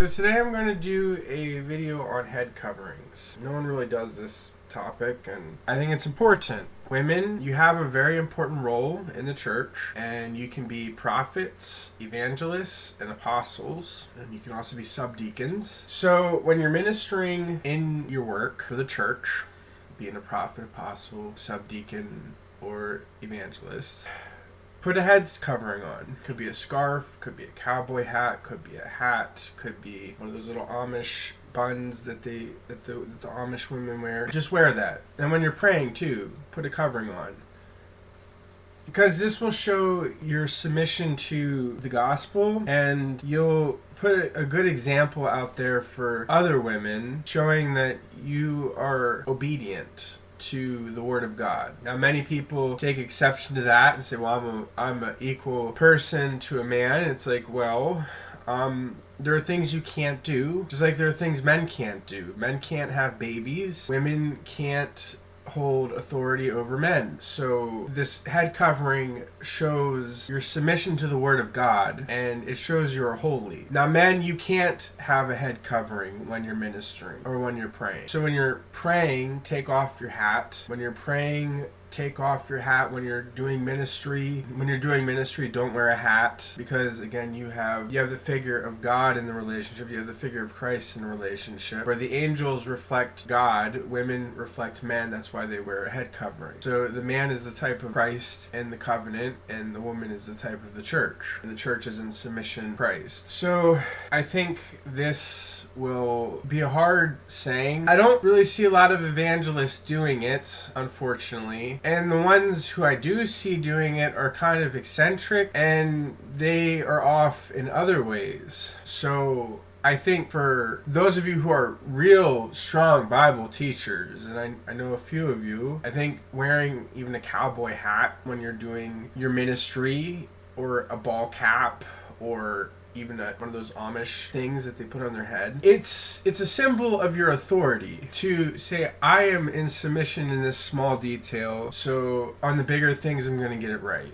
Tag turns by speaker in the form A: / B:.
A: So today I'm going to do a video on head coverings. No one really does this topic, and I think it's important. Women, you have a very important role in the church, and you can be prophets, evangelists, and apostles, and you can also be subdeacons. So when you're ministering in your work for the church, being a prophet, apostle, subdeacon, or evangelist, put a head covering on. Could be a scarf, could be a cowboy hat, could be a hat, could be one of those little Amish buns that the Amish women wear. Just wear that. And when you're praying too, put a covering on. Because this will show your submission to the gospel, and you'll put a good example out there for other women, showing that you are obedient to the Word of God. Now, many people take exception to that and say, well, I'm an equal person to a man. And it's like, well, there are things you can't do, just like there are things men can't do. Men can't have babies. Women can't hold authority over men. So this head covering shows your submission to the Word of God, and it shows you're holy. Now, men, you can't have a head covering when you're ministering or when you're praying. So when you're praying, take off your hat. When you're praying, take off your hat. When you're doing ministry, don't wear a hat, because again, you have the figure of God in the relationship, you have the figure of Christ in the relationship. Where the angels reflect God, women reflect men. That's why they wear a head covering. So the man is the type of Christ and the covenant, and the woman is the type of the church. And the church is in submission to Christ. So I think this will be a hard saying. I don't really see a lot of evangelists doing it, unfortunately. And the ones who I do see doing it are kind of eccentric, and they are off in other ways. So I think for those of you who are real strong Bible teachers, and I know a few of you, I think wearing even a cowboy hat when you're doing your ministry, or a ball cap, or even one of those Amish things that they put on their head. It's a symbol of your authority to say, I am in submission in this small detail, so on the bigger things I'm going to get it right.